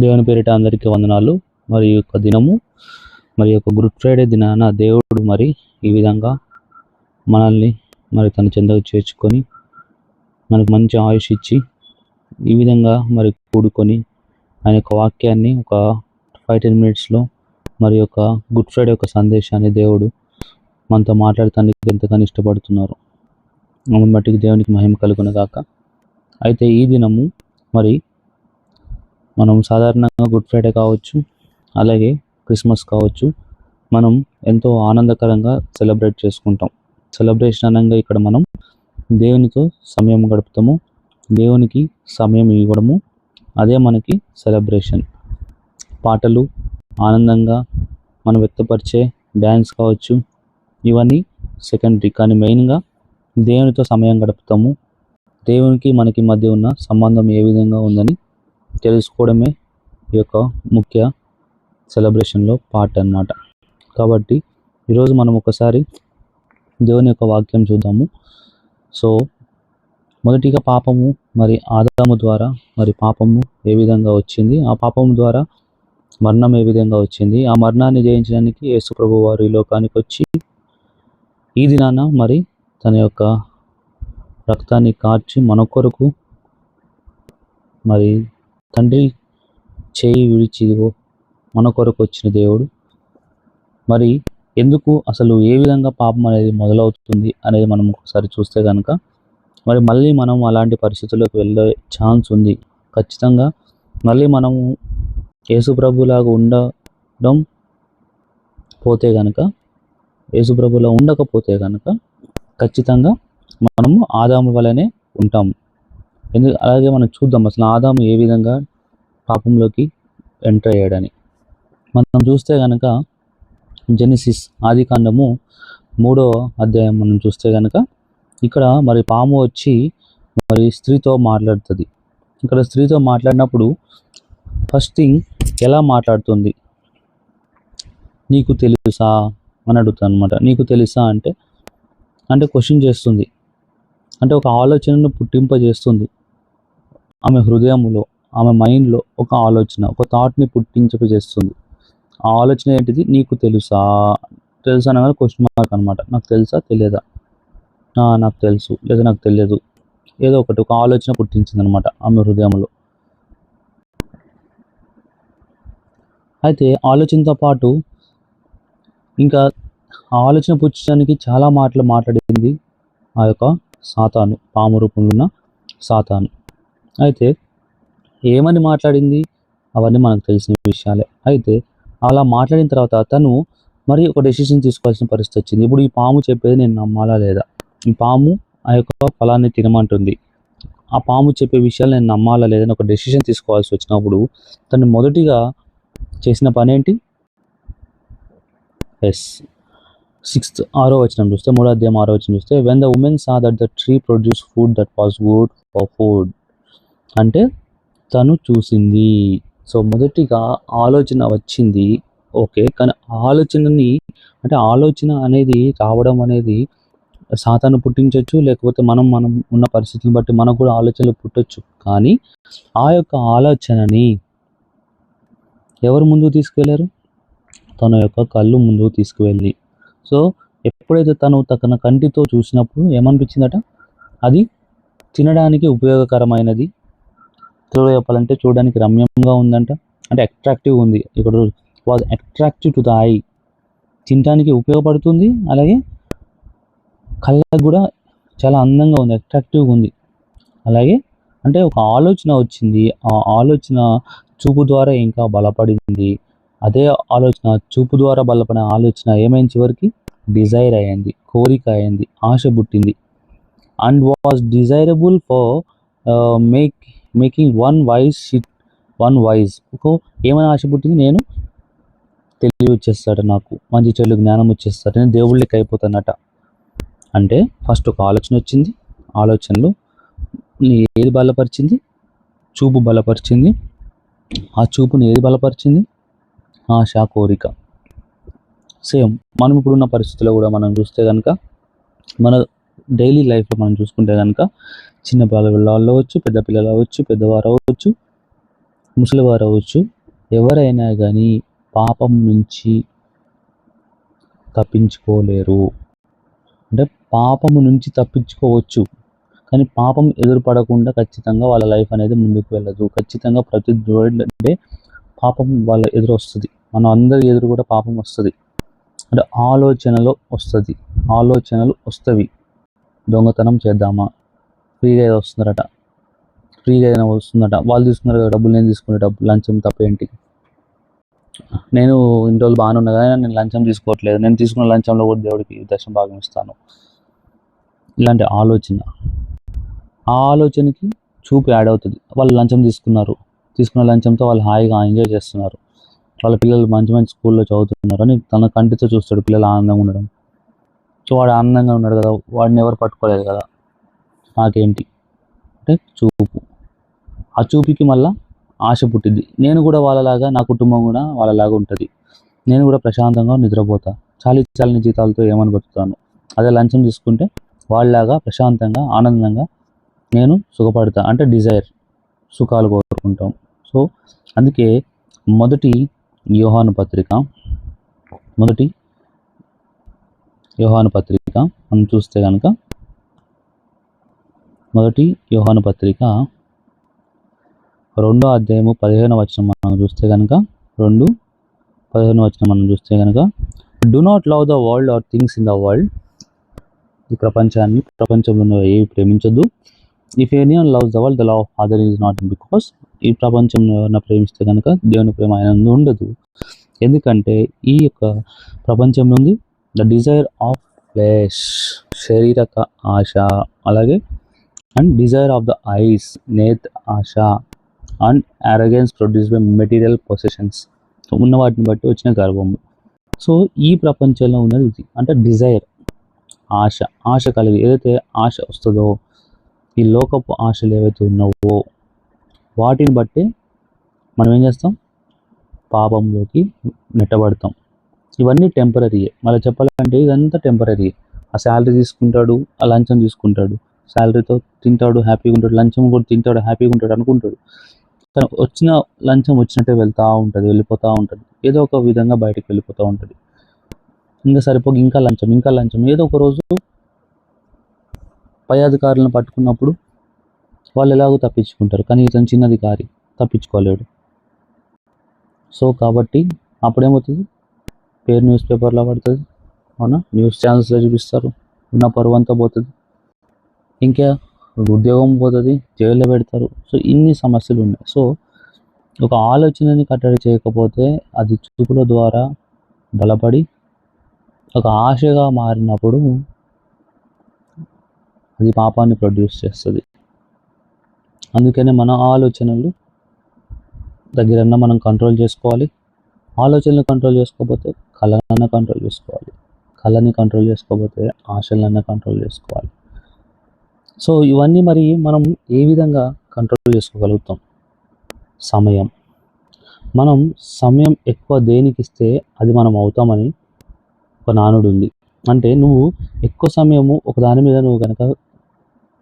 దేవుని పేరిట అందరికీ వందనాలు. మరి ఈ యొక్క దినము, మరి యొక్క గుడ్ ఫ్రైడే దినాన దేవుడు మరి ఈ విధంగా మనల్ని మరి తన చెంతకు చేర్చుకొని మనకు మంచి ఆయుష్ ఇచ్చి ఈ విధంగా మరి కూడుకొని ఆయన యొక్క వాక్యాన్ని ఒక 5-10 మినిట్స్లో మరి యొక్క గుడ్ ఫ్రైడే యొక్క సందేశాన్ని దేవుడు మనతో మాట్లాడటానికి ఎంతగానో ఇష్టపడుతున్నారు. మనం బట్టి దేవునికి మహిమ కలుగును గాక. అయితే ఈ దినము మరి మనం సాధారణంగా గుడ్ ఫ్రైడే కావచ్చు, అలాగే క్రిస్మస్ కావచ్చు, మనం ఎంతో ఆనందకరంగా సెలబ్రేట్ చేసుకుంటాం. సెలబ్రేషన్ అనగా ఇక్కడ మనం దేవునితో సమయం గడుపుతాము, దేవునికి సమయం ఇవ్వడము, అదే మనకి సెలబ్రేషన్. పాటలు ఆనందంగా మనం వ్యక్తపరిచే డ్యాన్స్ కావచ్చు, ఇవన్నీ సెకండరీ. కానీ మెయిన్గా దేవునితో సమయం గడుపుతాము. దేవునికి మనకి మధ్య ఉన్న సంబంధం ఏ విధంగా ఉందని తెలుసుకోవడమే ఈ యొక్క ముఖ్య సెలబ్రేషన్లో పార్ట్ అన్నమాట. కాబట్టి ఈరోజు మనం ఒకసారి దేవుని యొక్క వాక్యం చూద్దాము. సో మొదటిగా పాపము మరి ఆదాము ద్వారా మరి పాపము ఏ విధంగా వచ్చింది, ఆ పాపము ద్వారా మరణం ఏ విధంగా వచ్చింది, ఆ మరణాన్ని జయించడానికి యేసు ప్రభు వారు ఈ లోకానికి వచ్చి ఈ దినాన మరి తన యొక్క రక్తాన్ని కార్చి మన కొరకు మరి తండ్రి చేయి విడిచి మన కొరకు వచ్చిన దేవుడు. మరి ఎందుకు అసలు ఏ విధంగా పాపం అనేది మొదలవుతుంది అనేది మనం ఒకసారి చూస్తే కనుక మరి మళ్ళీ మనం అలాంటి పరిస్థితుల్లోకి వెళ్ళే ఛాన్స్ ఉంది. ఖచ్చితంగా మళ్ళీ మనము యేసుప్రభులాగా ఉండడం పోతే కనుక, యేసుప్రభులా ఉండకపోతే కనుక ఖచ్చితంగా మనము ఆదాము వలనే ఉంటాము. అలాగే మనం చూద్దాం అసలు ఆదాము ఏ విధంగా పాపంలోకి ఎంటర్ అయ్యాడని. మనం చూస్తే కనుక జెనసిస్ ఆదికాండము 3వ అధ్యాయం మనం చూస్తే కనుక ఇక్కడ మరి పాము వచ్చి మరి స్త్రీతో మాట్లాడుతుంది. ఇక్కడ స్త్రీతో మాట్లాడినప్పుడు ఫస్ట్ థింగ్ ఎలా మాట్లాడుతుంది, నీకు తెలుసా అని అడుగుతుంది అనమాట. నీకు తెలుసా అంటే క్వశ్చన్ చేస్తుంది, అంటే ఒక ఆలోచనను పుట్టింపజేస్తుంది. ఆమె హృదయంలో, ఆమె మైండ్లో ఒక ఆలోచన, ఒక థాట్ని పుట్టించజేస్తుంది. ఆ ఆలోచన ఏంటిది? నీకు తెలుసా. తెలుసా అనగా క్వశ్చన్ మార్క్ అనమాట. నాకు తెలుసా, తెలియదా, నాకు తెలుసు లేదా నాకు తెలియదు, ఏదో ఒకటి ఒక ఆలోచన పుట్టించింది అనమాట ఆమె హృదయంలో. అయితే ఆలోచనతో పాటు ఇంకా ఆలోచన పుచ్చడానికి చాలా మాటలు మాట్లాడింది ఆ యొక్క సాతాను, పాము రూపంలో ఉన్న సాతాను. అయితే ఏమని మాట్లాడింది అవన్నీ మనకు తెలిసిన విషయాలే. అయితే అలా మాట్లాడిన తర్వాత తను మరి ఒక డెసిషన్ తీసుకోవాల్సిన పరిస్థితి వచ్చింది. ఇప్పుడు ఈ పాము చెప్పేది నేను నమ్మాలా లేదా? ఈ పాము ఆ యొక్క ఫలాన్ని తినమంటుంది, ఆ పాము చెప్పే విషయాలు నేను నమ్మాలా లేదని ఒక డెసిషన్ తీసుకోవాల్సి వచ్చినప్పుడు తను మొదటిగా చేసిన పని ఏంటి? 6వ వచనం చూస్తే, 3వ అధ్యాయం 6వ వచనం చూస్తే, when the woman saw that the tree produced food that was good for food, అంటే తను చూసింది. సో మొదటిగా ఆలోచన వచ్చింది, ఓకే. కానీ ఆలోచనని అంటే ఆలోచన అనేది రావడం అనేది సాతాను పుట్టించవచ్చు, లేకపోతే మనం ఉన్న పరిస్థితిని బట్టి మనకు కూడా ఆలోచనలు పుట్టొచ్చు. కానీ ఆ యొక్క ఆలోచనని ఎవరు ముందుకు తీసుకువెళ్ళారు? తన యొక్క కళ్ళు ముందుకు తీసుకువెళ్ళి. సో ఎప్పుడైతే తన కంటితో చూసినప్పుడు ఏమనిపించిందట? అది తినడానికి ఉపయోగకరమైనది, చెప్పాలంటే చూడడానికి రమ్యంగా ఉందంట, అంటే అట్రాక్టివ్ ఉంది. ఇక్కడ was attractive to the I, తినడానికి ఉపయోగపడుతుంది, అలాగే కళ్ళకు కూడా చాలా అందంగా ఉంది, అట్రాక్టివ్గా ఉంది. అలాగే అంటే ఒక ఆలోచన వచ్చింది, ఆ ఆలోచన చూపు ద్వారా ఇంకా బలపడింది. అదే ఆలోచన, చూపు ద్వారా బలపడిన ఆలోచన ఏమైంది? చివరికి డిజైర్ అయ్యింది, కోరిక అయింది, ఆశ పుట్టింది. And was desirable for making one wise. ఏమైనా ఆశ పుట్టింది? నేను తెలివి వచ్చేస్తాడు, నాకు మంచి చెడు జ్ఞానం వచ్చేస్తాడు, నేను దేవుళ్ళకి అయిపోతానట. అంటే ఫస్ట్ ఒక ఆలోచన వచ్చింది, ఆలోచనలో ఏది బలపరిచింది? చూపు బలపరిచింది. ఆ చూపుని ఏది బలపరిచింది? ఆశ, కోరిక. సేమ్ మనం ఇప్పుడున్న పరిస్థితుల్లో కూడా మనం చూస్తే కనుక, మన డైలీ లైఫ్లో మనం చూసుకుంటే కనుక, చిన్న పిల్లలు అవ్వచ్చు, పెద్ద పిల్లలు అవ్వచ్చు, పెద్దవారు అవ్వచ్చు, ముసలివారు అవ్వచ్చు, ఎవరైనా కానీ పాపం నుంచి తప్పించుకోలేరు. అంటే పాపము నుంచి తప్పించుకోవచ్చు, కానీ పాపం ఎదురుపడకుండా ఖచ్చితంగా వాళ్ళ లైఫ్ అనేది ముందుకు వెళ్ళదు. ఖచ్చితంగా ప్రతి అంటే పాపం వాళ్ళ ఎదురు వస్తుంది. మనం అందరి ఎదురు కూడా పాపం వస్తుంది. అంటే ఆలోచనలు వస్తవి. దొంగతనం చేద్దామా, ఫ్రీగా ఏదో వస్తున్నారట, ఫ్రీగా ఏదైనా వస్తుందట, వాళ్ళు తీసుకున్నారు కదా డబ్బులు, నేను తీసుకునే డబ్బులు, లంచం తప్పేంటి? నేను ఇన్ని రోజులు బాగానే ఉన్నా కానీ నేను లంచం తీసుకోవట్లేదు, నేను తీసుకున్న లంచంలో కూడా దేవుడికి దశమ భాగం ఇస్తాను. ఇలాంటి ఆ ఆలోచనకి చూపు యాడ్ అవుతుంది. వాళ్ళు లంచం తీసుకున్న లంచంతో వాళ్ళు హాయిగా ఎంజాయ్ చేస్తున్నారు, వాళ్ళ పిల్లలు మంచి మంచి స్కూల్లో చదువుతున్నారు అని తన కంటితో చూస్తాడు పిల్లలు ఆనందంగా ఉండడం. సో వాడు ఆనందంగా ఉన్నాడు కదా, వాడిని ఎవరు పట్టుకోలేదు కదా, నాకేంటి అంటే చూపు. ఆ చూపుకి మళ్ళీ ఆశ పుట్టిద్ది. నేను కూడా వాళ్ళలాగా, నా కుటుంబం కూడా వాళ్ళలాగా ఉంటుంది, నేను కూడా ప్రశాంతంగా నిద్రపోతా, చాలని జీతాలతో ఏమని బతుకుతాను. అదే లంచం తీసుకుంటే వాళ్ళలాగా ప్రశాంతంగా ఆనందంగా నేను సుఖపడతా. అంటే డిజైర్, సుఖాలు కోరుకుంటాం. సో అందుకే మొదటి యోహాను పత్రిక మనం చూస్తే కనుక, మొదటి యోహాను పత్రిక 2వ అధ్యాయము 15వ వచనం మనం చూస్తే కనుక, 2:15 వచనం మనం చూస్తే కనుక, do not love the world or things in the world. ఈ ప్రపంచంలో ఉన్నవి ఏవి ప్రేమించొద్దు. If anyone loves the world, the love of father is not in. Because ఈ ప్రపంచంలో ఎవరైనా ప్రేమిస్తే కనుక దేవుని ప్రేమ ఆయన ఉండదు. ఎందుకంటే ఈ యొక్క ప్రపంచంలో ఉంది ద డిజైర్ ఆఫ్ ఫ్లెష్, శారీరక ఆశ, అలాగే and desire of the eyes, నేత్ర ఆశ, and arrogance produce by material possessions, ఉన్న వాటిని బట్టి వచ్చిన గర్వము. సో ఈ ప్రపంచంలో ఉన్నది ఇది, అంటే డిజైర్, ఆశ కలిగి ఏదైతే ఆశ వస్తుందో, ఈ లోకపు ఆశలు ఏవైతే ఉన్నావో వాటిని బట్టి మనం ఏం చేస్తాం, పాపంలోకి నెట్టబడతాం. ఇవన్నీ టెంపరీయే. మళ్ళీ చెప్పాలంటే ఇదంతా టెంపరీ. ఆ శాలరీ తీసుకుంటాడు, ఆ లంచం తీసుకుంటాడు, శాలరీతో తింటాడు, హ్యాపీగా ఉంటాడు, లంచం కూడా తింటాడు, హ్యాపీగా ఉంటాడు అనుకుంటాడు. కానీ వచ్చిన లంచం వచ్చినట్టే వెళ్ళిపోతూ ఉంటుంది, ఏదో ఒక విధంగా బయటకు వెళ్ళిపోతూ ఉంటుంది. ఇంకా సరిపోక ఇంకా లంచం. ఏదో ఒక రోజు పై అధికారులను పట్టుకున్నప్పుడు వాళ్ళు ఎలాగో తప్పించుకుంటారు, కానీ ఇతను చిన్న అధికారి తప్పించుకోలేడు. సో కాబట్టి అప్పుడేమవుతుంది, పేరు న్యూస్ పేపర్లో పడుతుంది, అవునా, న్యూస్ ఛానల్స్లో చూపిస్తారు, ఉన్న పరువు అంతా పోతుంది, ఇంకా ఉద్యోగం పోతుంది, జైల్లో పెడతారు. సో ఇన్ని సమస్యలు ఉన్నాయి. సో ఒక ఆలోచనని కట్టడి చేయకపోతే అది చూపుల ద్వారా బలపడి ఒక ఆశగా మారినప్పుడు అది పాపాన్ని ప్రొడ్యూస్ చేస్తుంది. అందుకనే మన ఆలోచనలు దగ్గరన్నా మనం కంట్రోల్ చేసుకోవాలి. ఆలోచనలు కంట్రోల్ చేసుకోకపోతే కళనన్నా కంట్రోల్ చేసుకోవాలి, కళని కంట్రోల్ చేసుకోకపోతే ఆశలన్నా కంట్రోల్ చేసుకోవాలి. సో ఇవన్నీ మరి మనం ఏ విధంగా కంట్రోల్ చేసుకోగలుగుతాం? మనం సమయం ఎక్కువ దేనికి ఇస్తే అది మనం అవుతామని ఒక నానుడు ఉంది. అంటే నువ్వు ఎక్కువ సమయము ఒక దాని మీద నువ్వు కనుక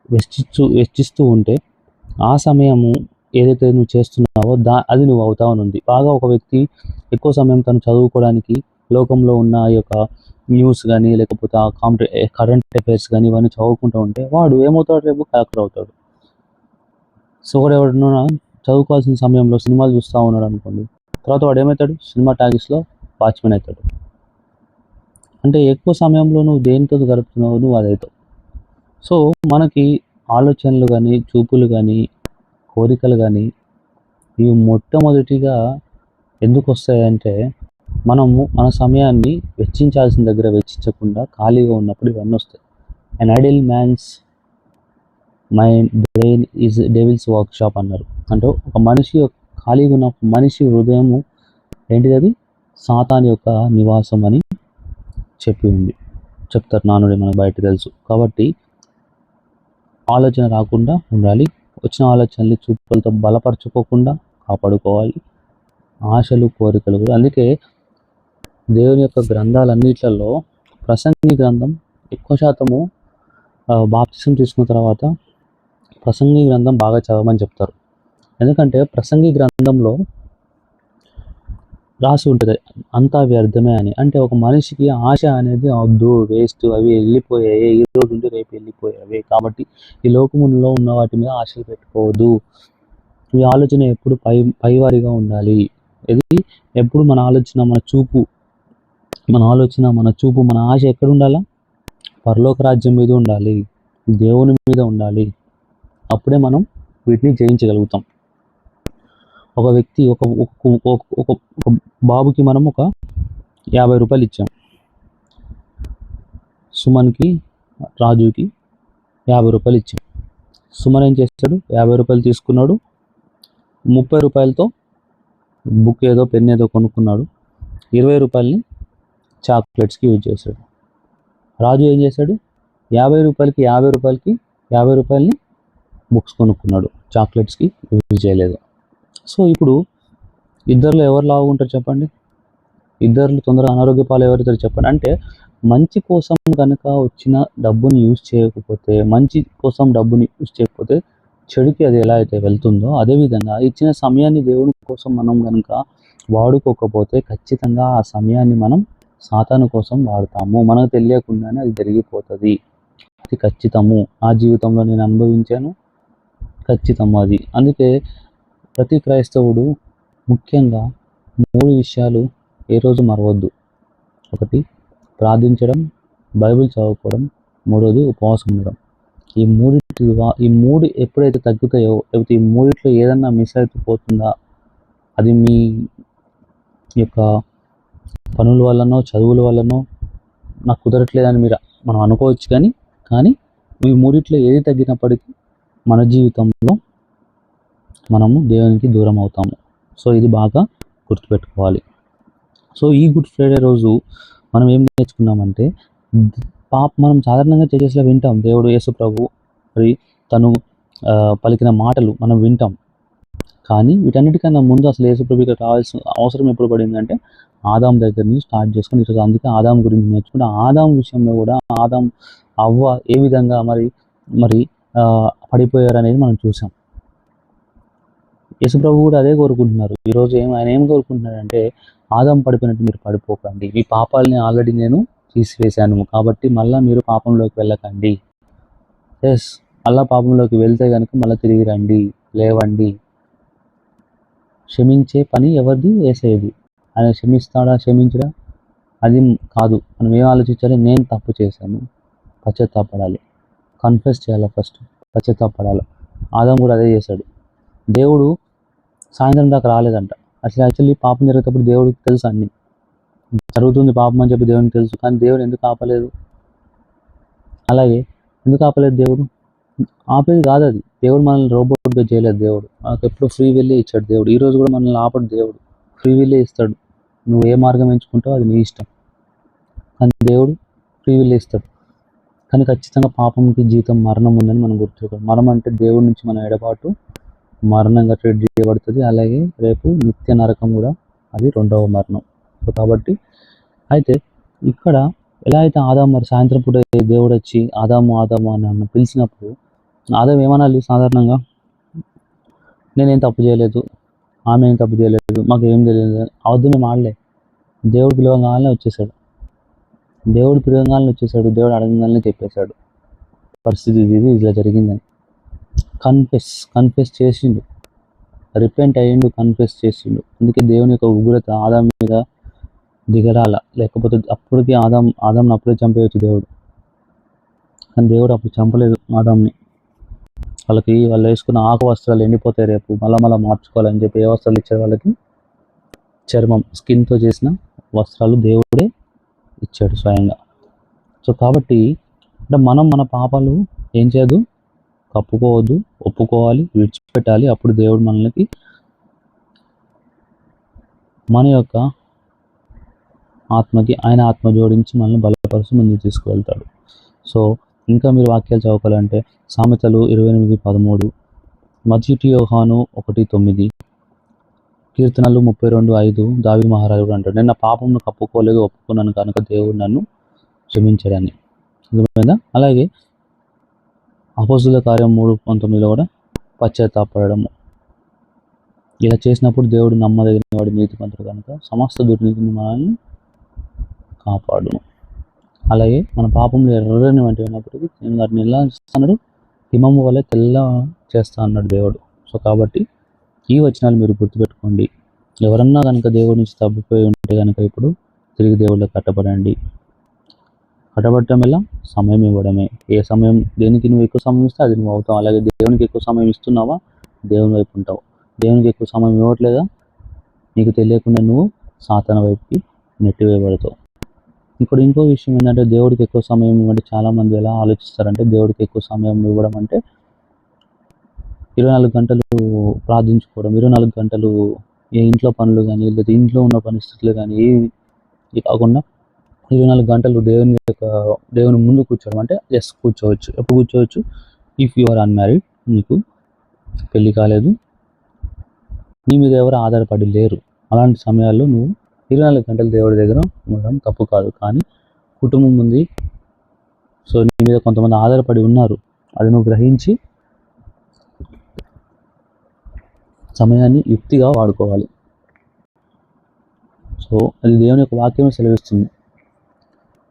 వెచ్చిస్తూ ఉంటే ఆ సమయము ఏదైతే నువ్వు చేస్తున్నావో అది నువ్వు అవుతావని ఉంది. బాగా ఒక వ్యక్తి ఎక్కువ సమయం తను చదువుకోవడానికి, లోకంలో ఉన్న ఈ యొక్క న్యూస్ కానీ లేకపోతే ఆ కరెంట్ అఫైర్స్ కానీ ఇవన్నీ చదువుకుంటూ ఉంటే వాడు ఏమవుతాడు, రేపు కలెక్టర్ అవుతాడు. సో కూడా ఎవడన్నా చదువుకోవాల్సిన సమయంలో సినిమాలు చూస్తూ ఉన్నాడు అనుకోండి, తర్వాత వాడు ఏమవుతాడు, సినిమా టాకీస్లో వాచ్మెన్ అవుతాడు. అంటే ఎక్కువ సమయంలో నువ్వు దేనితో గడుపుతున్నావు, నువ్వు అదవుతావు. సో మనకి ఆలోచనలు కానీ, చూపులు కానీ, కోరికలు కానీ ఇవి మొట్టమొదటిగా ఎందుకు వస్తాయంటే, మనము మన సమయాన్ని వెచ్చించాల్సిన దగ్గర వెచ్చించకుండా ఖాళీగా ఉన్నప్పుడు ఇవన్నీ వస్తాయి. An idle man's brain is devil's workshop అన్నారు. అంటే ఒక మనిషి ఖాళీగా ఉన్న మనిషి హృదయము ఏంటిది, అది సాతాను యొక్క నివాసం అని చెప్తారు నానుడి, మనకు బయట తెలుసు. కాబట్టి ఆలోచన రాకుండా ఉండాలి, వచ్చిన ఆలోచనలు చూపులతో బలపరచుకోకుండా కాపాడుకోవాలి, ఆశలు కోరికలు కూడా. అందుకే దేవుని యొక్క గ్రంథాలన్నిట్లలో ప్రసంగి గ్రంథం ఎక్కువ శాతము బాప్తిసం తీసుకున్న తర్వాత ప్రసంగి గ్రంథం బాగా చదవమని చెప్తారు. ఎందుకంటే ప్రసంగి గ్రంథంలో రాసి ఉంటుంది అంతా వ్యర్థమే అని. అంటే ఒక మనిషికి ఆశ అనేది వద్దు, వేస్ట్, అవి వెళ్ళిపోయాయి, ఈ రోజు నుండి రేపు వెళ్ళిపోయాయి, కాబట్టి ఈ లోకములో ఉన్న వాటి మీద ఆశలు పెట్టుకోవద్దు. ఈ ఆలోచన ఎప్పుడు పైవారిగా ఉండాలి. ఇది ఎప్పుడు మన ఆలోచన, మన చూపు, మన ఆశ ఎక్కడ ఉండాలా? పరలోక రాజ్యం మీద ఉండాలి, దేవుని మీద ఉండాలి. అప్పుడే మనం వీటిని జయించగలుగుతాం. ఒక వ్యక్తి ఒక బాబుకి మనం ఒక 50 రూపాయలు ఇచ్చాం. సుమన్కి, రాజుకి 50 రూపాయలు ఇచ్చాం. సుమన్ ఏం చేస్తాడు? 50 రూపాయలు తీసుకున్నాడు, 30 రూపాయలతో బుక్ ఏదో, పెన్ ఏదో కొనుక్కున్నాడు, 20 రూపాయలని చాక్లెట్స్కి యూజ్ చేశాడు. రాజు ఏం చేశాడు? 50 రూపాయలకి 50 రూపాయలని బుక్స్ కొనుక్కున్నాడు, చాక్లెట్స్కి యూజ్ చేయలేదు. సో ఇప్పుడు ఇద్దరిలో ఎవరు లావుగా ఉంటారు చెప్పండి? ఇద్దరు తొందరగా అనారోగ్య పాలు ఎవరైతారు చెప్పండి? అంటే మంచి కోసం కనుక వచ్చిన డబ్బుని యూజ్ చేయకపోతే, చెడుకి అది ఎలా అయితే వెళ్తుందో, అదేవిధంగా ఇచ్చిన సమయాన్ని దేవుని కోసం మనం కనుక వాడుకోకపోతే ఖచ్చితంగా ఆ సమయాన్ని మనం సాతాను కోసం వాడతాము. మనకు తెలియకుండానే అది జరిగిపోతుంది. అది ఖచ్చితము. ఆ జీవితంలో నేను అనుభవించాను, ఖచ్చితము అది. అందుకే ప్రతి క్రైస్తవుడు ముఖ్యంగా 3 విషయాలు ఏ రోజు మరవద్దు. 1 ప్రార్థించడం, బైబిల్ చదువుకోవడం, 3వది ఉపవాసం ఉండడం. ఈ 3 ఎప్పుడైతే తగ్గుతాయో, లేకపోతే ఈ 3లో ఏదన్నా మిస్ అయిపోతుందా, అది మీ యొక్క పనుల వల్లనో, చదువుల వల్లనో నాకు కుదరట్లేదని మనం అనుకోవచ్చు. కానీ ఈ 3లో ఏది తగ్గినప్పటికీ మన జీవితంలో మనము దేవునికి దూరం అవుతాము. సో ఇది బాగా గుర్తుపెట్టుకోవాలి. సో ఈ గుడ్ ఫ్రైడే రోజు మనం ఏం నేర్చుకున్నామంటే, మనం సాధారణంగా చర్చెస్లో వింటాం, దేవుడు యేసు ప్రభు మరి తను పలికిన మాటలు మనం వింటాం. కానీ వీటన్నిటికన్నా ముందు అసలు యేసు ప్రభుకి రావాల్సిన అవసరం ఎప్పుడు పడిందంటే, ఆదాం దగ్గర నుంచి స్టార్ట్ చేసుకొని ఈరోజు అందుకే ఆదాం గురించి నేర్చుకుంటే, ఆదాం విషయంలో కూడా అవ్వ ఏ విధంగా మరి పడిపోయారు అనేది మనం చూసాం. యేసు ప్రభు కూడా అదే కోరుకుంటున్నారు. ఈరోజు ఆయన ఏం కోరుకుంటున్నాడంటే, ఆదాం పడిపోయినట్టు మీరు పడిపోకండి, మీ పాపాలని ఆల్రెడీ నేను తీసివేశాను, కాబట్టి మళ్ళీ మీరు పాపంలోకి వెళ్ళకండి. మళ్ళీ పాపంలోకి వెళ్తే కనుక మళ్ళీ తిరిగి రండి, లేవండి. క్షమించే పని ఎవరిది? యేసయ్యది. ఆయన క్షమిస్తాడా, క్షమించడా? అది కాదు. మనం ఏం ఆలోచించాలి? నేను తప్పు చేశాను, పశ్చాత్తాపడాలి, కన్ఫెస్ చేయాలి, ఫస్ట్ పశ్చాత్తాపడాలి. ఆదాం కూడా అదే చేశాడు. దేవుడు సాయంత్రం దాకా రాలేదంట. యాక్చువల్లీ పాపం జరిగేటప్పుడు దేవుడికి తెలుసు, అన్ని జరుగుతుంది పాపం అని చెప్పి దేవునికి తెలుసు. కానీ దేవుడు ఎందుకు ఆపలేదు? అలాగే ఎందుకు ఆపలేదు దేవుడు? ఆపేది కాదు అది. దేవుడు మనల్ని రోబోట్గా చేయలేదు. దేవుడు మనకు ఎప్పుడు ఫ్రీ విల్లే ఇచ్చాడు. దేవుడు ఈరోజు కూడా మనల్ని ఆపడు. దేవుడు ఫ్రీ విల్లే ఇస్తాడు. నువ్వు ఏ మార్గం ఎంచుకుంటావు అది నీ ఇష్టం, కానీ దేవుడు ఫ్రీ విల్లే ఇస్తాడు. కానీ ఖచ్చితంగా పాపంకి జీతం మరణం ఉందని మనం గుర్తుపెట్టుకోవాలి. మరణం అంటే దేవుడి నుంచి మన ఎడబాటు మరణంగా ట్రీట్ చేయబడుతుంది. అలాగే రేపు నిత్య నరకం కూడా, అది 2వ మరణం. కాబట్టి అయితే ఇక్కడ ఎలా అయితే ఆదాం మరి సాయంత్రం పూట దేవుడు వచ్చి ఆదాము అని పిలిచినప్పుడు ఆదాం ఏమనాలి? సాధారణంగా నేనేం తప్పు చేయలేదు, ఆమె ఏం తప్పు చేయలేదు, మాకు ఏం తెలియదు, అవద్దు ఆడలే. దేవుడు పిలవగానే వచ్చేసాడు. దేవుడు అడగగానే చెప్పేశాడు, పరిస్థితి ఇది ఇలా జరిగిందని. కన్ఫెస్ చేసిండు, రిపెంట్ అయ్యిండు, కన్ఫెస్ చేసిండు. అందుకే దేవుని యొక్క ఉగ్రత ఆదాం మీద దిగరాల. లేకపోతే అప్పటికి ఆదాంని అప్పుడే చంపేయచ్చు దేవుడు. కానీ దేవుడు అప్పుడు చంపలేదు ఆదాంని. వాళ్ళు వేసుకున్న ఆకు వస్త్రాలు ఎండిపోతాయి, రేపు మళ్ళా మార్చుకోవాలని చెప్పి ఏ వస్త్రాలు ఇచ్చారు వాళ్ళకి? చర్మం, స్కిన్తో చేసిన వస్త్రాలు దేవుడే ఇచ్చాడు స్వయంగా. సో కాబట్టి అంటే మనం మన పాపాలు ఏం చేయదు, కప్పుకోవద్దు, ఒప్పుకోవాలి, విడిచిపెట్టాలి. అప్పుడు దేవుడు మనకి మన యొక్క ఆత్మకి ఆయన ఆత్మ జోడించి మనల్ని బలపరుచు ముందుకు తీసుకువెళ్తాడు. సో ఇంకా మీరు వాక్యాలు చదువుకోవాలంటే సామెతలు 28:13, మొదటి యోహాను 1:9, కీర్తనలు 32:5 దావీదు మహారాజు అంటాడు, నేను నా పాపంను కప్పుకోలేదు, ఒప్పుకున్నాను కనుక దేవుడు నన్ను క్షమించడాన్ని. అర్థమైందా? అలాగే అపోస్తుల కార్యం 3:19 కూడా పశ్చాత్తాపడము. ఇలా చేసినప్పుడు దేవుడు నమ్మదగిన వాడు, నీతిమంతుడు కనుక సమస్త దుర్నీతిని మనల్ని కాపాడును. అలాగే మన పాపంలో ఎర్రని వంటి ఉన్నప్పటికీ నేను వాటిని ఎలా చేస్తున్నాడు, హిమము వల్ల తెల్ల చేస్తా అన్నాడు దేవుడు. సో కాబట్టి ఈ వచనాలు మీరు గుర్తుపెట్టుకోండి. ఎవరన్నా కనుక దేవుడి నుంచి తప్పిపోయి ఉంటే కనుక ఇప్పుడు తిరిగి దేవుళ్ళకి కట్టబడండి. కట్టబడటం ఎలా? సమయం ఇవ్వడమే. ఏ సమయం, దేనికి నువ్వు ఎక్కువ సమయం ఇస్తే అది నువ్వు అవుతావు. అలాగే దేవునికి ఎక్కువ సమయం ఇస్తున్నావా, దేవుని వైపు ఉంటావు. దేవునికి ఎక్కువ సమయం ఇవ్వట్లేదా, నీకు తెలియకుండా నువ్వు సాతాను వైపుకి నెట్టివేయబడతావు. ఇంకో విషయం ఏంటంటే, దేవుడికి ఎక్కువ సమయం ఇవ్వండి. చాలామంది ఎలా ఆలోచిస్తారంటే, దేవుడికి ఎక్కువ సమయం ఇవ్వడం అంటే 24 గంటలు ప్రార్థించుకోవడం, 24 గంటలు ఏ ఇంట్లో పనులు కానీ, లేదా ఇంట్లో ఉన్న పరిస్థితులు కానీ ఏవి కాకుండా 24 గంటలు దేవుని ముందు కూర్చోవడం అంటే కూర్చోవచ్చు. ఎప్పుడు కూర్చోవచ్చు? ఇఫ్ యు ఆర్ అన్మ్యారీడ్, నీకు పెళ్లి కాలేదు, నీ మీద ఎవరు ఆధారపడి లేరు, అలాంటి సమయాల్లో నువ్వు 24 గంటలు దేవుడి దగ్గర ఉండడం తప్పు కాదు. కానీ కుటుంబం ఉంది, సో నీ మీద కొంతమంది ఆధారపడి ఉన్నారు, అది నువ్వు గ్రహించి సమయాన్ని యుక్తిగా వాడుకోవాలి. సో అది దేవుని యొక్క వాక్యమే సెలవిస్తుంది.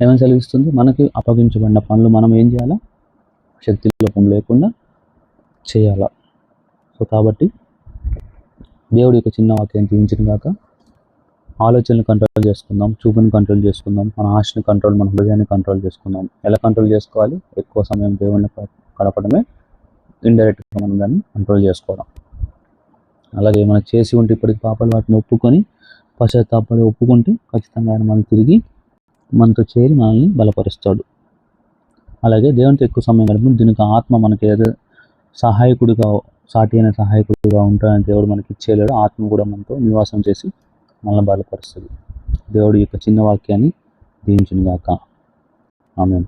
ఏమని సెలవిస్తుంది? మనకి అప్పగించబడిన పనులు మనం ఏం చేయాలా? శక్తి లోపం లేకుండా చేయాలా. సో కాబట్టి దేవుడి యొక్క చిన్న వాక్యాన్ని తీయించిన కాక ఆలోచనలు కంట్రోల్ చేసుకుందాం, చూపుని కంట్రోల్ చేసుకుందాం, మన ఆశని కంట్రోల్, మన హృదయాన్ని కంట్రోల్ చేసుకుందాం. ఎలా కంట్రోల్ చేసుకోవాలి? ఎక్కువ సమయం దేవుడిని గడపడమే ఇండైరెక్ట్గా మనం దాన్ని కంట్రోల్ చేసుకోవడం. అలాగే మనకు చేసి ఉంటే ఇప్పటికి పాపాలు, వాటిని ఒప్పుకొని పశ్చాత్తాపడి ఒప్పుకుంటే ఖచ్చితంగా ఆయన మనం తిరిగి మనతో చేరి మనల్ని బలపరుస్తాడు. అలాగే దేవునితో ఎక్కువ సమయం గడిపి దీనికి ఆత్మ మనకి ఏదో సహాయకుడిగా, సాటి అయిన సహాయకుడిగా ఉంటాడని దేవుడు మనకి ఇచ్చేయలేడు. ఆత్మ కూడా మనతో నివాసం చేసి మనల్ని బలపరుస్తుంది. దేవుడి యొక్క చిన్న వాక్యాన్ని దీవించును గాక. ఆమేన్.